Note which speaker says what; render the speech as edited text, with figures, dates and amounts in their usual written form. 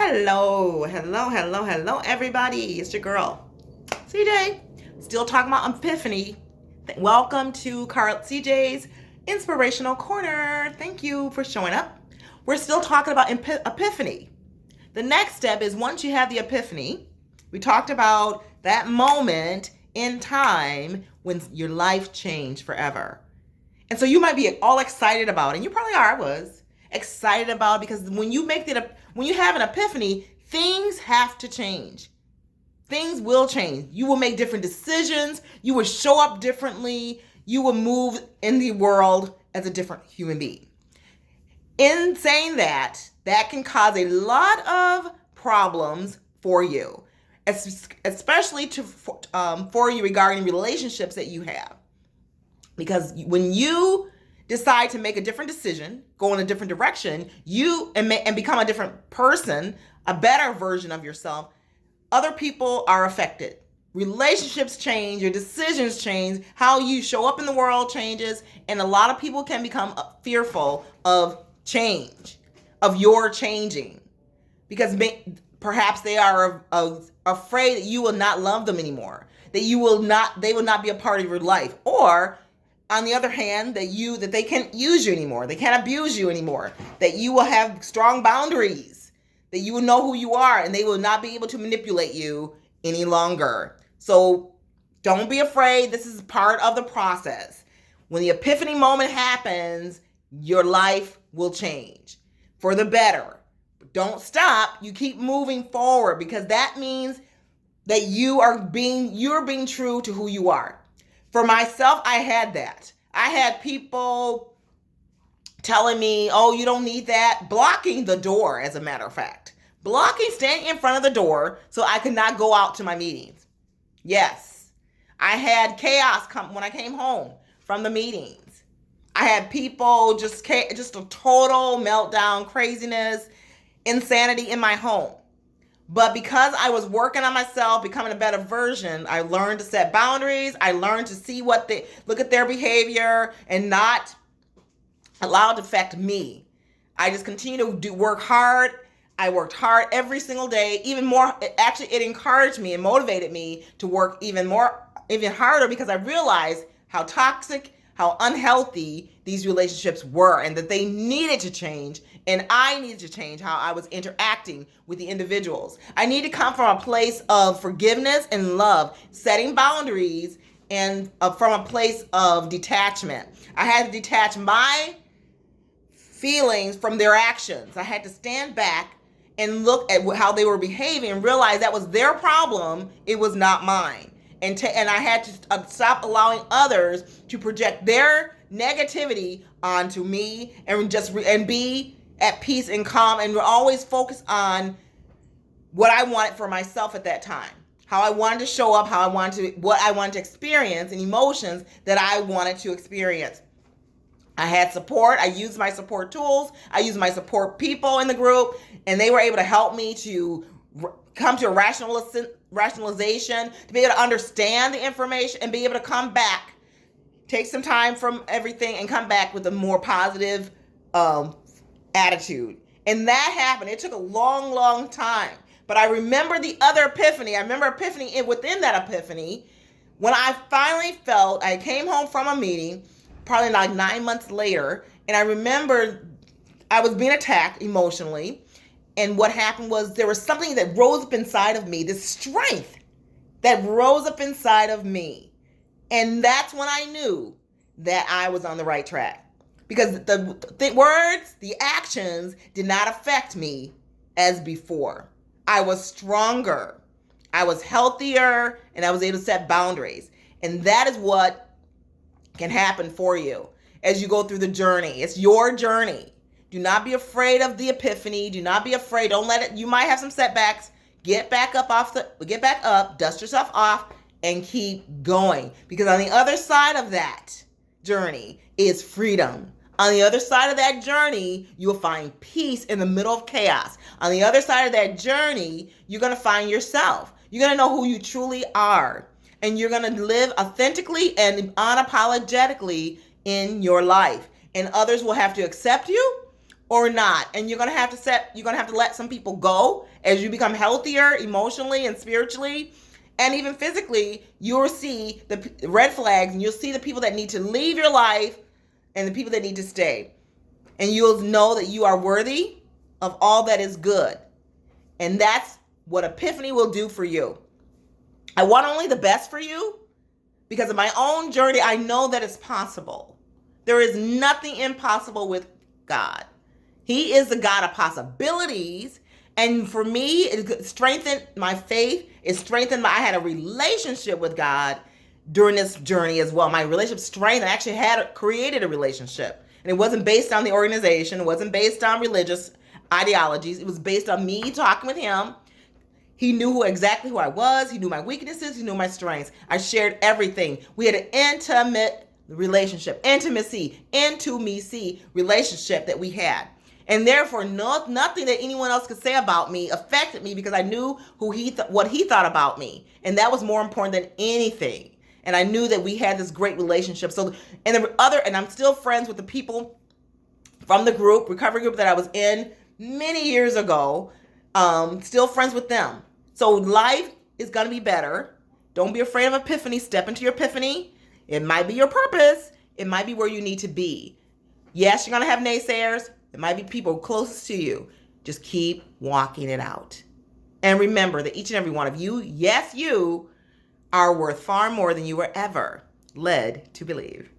Speaker 1: Hello, everybody. It's your girl, CJ. Still talking about Epiphany. Welcome to CJ's Inspirational Corner. Thank you for showing up. We're still talking about Epiphany. The next step is once you have the Epiphany, we talked about that moment in time when your life changed forever. And so you might be all excited about it, and you probably are, I was excited about it, because when you have an epiphany, things have to change. Things will change. You will make different decisions. You will show up differently. You will move in the world as a different human being. In saying that can cause a lot of problems for you, especially for you regarding relationships that you have. Because when you decide to make a different decision, go in a different direction, and become a different person, a better version of yourself, other people are affected. Relationships change, your decisions change, how you show up in the world changes, and a lot of people can become fearful of change, of your changing, because perhaps they are afraid that you will not love them anymore, that they will not be a part of your life, or on the other hand, that they can't use you anymore. They can't abuse you anymore. That you will have strong boundaries. That you will know who you are, and they will not be able to manipulate you any longer. So don't be afraid. This is part of the process. When the epiphany moment happens, your life will change for the better. But don't stop. You keep moving forward, because that means that you're being true to who you are. For myself, I had that. I had people telling me, oh, you don't need that. Blocking the door, as a matter of fact. Standing in front of the door so I could not go out to my meetings. Yes. I had chaos when I came home from the meetings. I had people just a total meltdown, craziness, insanity in my home. But because I was working on myself, becoming a better version, I learned to set boundaries. I learned to look at their behavior and not allow it to affect me. I just continue to work hard. I worked hard every single day, even more. It encouraged me and motivated me to work even harder, because I realized how toxic, how unhealthy these relationships were, and that they needed to change, and I needed to change how I was interacting with the individuals. I need to come from a place of forgiveness and love, setting boundaries, and from a place of detachment. I had to detach my feelings from their actions. I had to stand back and look at how they were behaving and realize that was their problem. It was not mine. And I had to stop allowing others to project their negativity onto me, and be at peace and calm, and always focus on what I wanted for myself at that time, how I wanted to show up, what I wanted to experience, and emotions that I wanted to experience. I had support. I used my support tools. I used my support people in the group, and they were able to help me to come to a rationalization, to be able to understand the information and be able to come back, take some time from everything and come back with a more positive attitude. And that happened. It took a long, long time. But I remember the other epiphany. I remember within that epiphany, when I finally felt, I came home from a meeting, probably like 9 months later, and I remember I was being attacked emotionally. And what happened was there was something that rose up inside of me, this strength that rose up inside of me. And that's when I knew that I was on the right track. Because the words, the actions did not affect me as before. I was stronger. I was healthier, and I was able to set boundaries. And that is what can happen for you as you go through the journey. It's your journey. Do not be afraid of the epiphany. Do not be afraid. Don't let it. You might have some setbacks. Get back up, dust yourself off, and keep going. Because on the other side of that journey is freedom. On the other side of that journey, you will find peace in the middle of chaos. On the other side of that journey, you're going to find yourself. You're going to know who you truly are. And you're going to live authentically and unapologetically in your life. And others will have to accept you, or not. And you're going to have to let some people go as you become healthier emotionally and spiritually. And even physically, you'll see the red flags, and you'll see the people that need to leave your life and the people that need to stay. And you'll know that you are worthy of all that is good. And that's what Epiphany will do for you. I want only the best for you because of my own journey. I know that it's possible. There is nothing impossible with God. He is the God of possibilities. And for me, it strengthened my faith. It strengthened I had a relationship with God during this journey as well. My relationship strengthened. I actually created a relationship. And it wasn't based on the organization. It wasn't based on religious ideologies. It was based on me talking with him. He knew exactly who I was. He knew my weaknesses. He knew my strengths. I shared everything. We had an intimate relationship, intimacy relationship that we had. And therefore, nothing that anyone else could say about me affected me because I knew what he thought about me. And that was more important than anything. And I knew that we had this great relationship. And I'm still friends with the people from the group, recovery group that I was in many years ago. Still friends with them. So life is going to be better. Don't be afraid of epiphany. Step into your epiphany. It might be your purpose. It might be where you need to be. Yes, you're going to have naysayers. It might be people closest to you. Just keep walking it out. And remember that each and every one of you, yes, you, are worth far more than you were ever led to believe.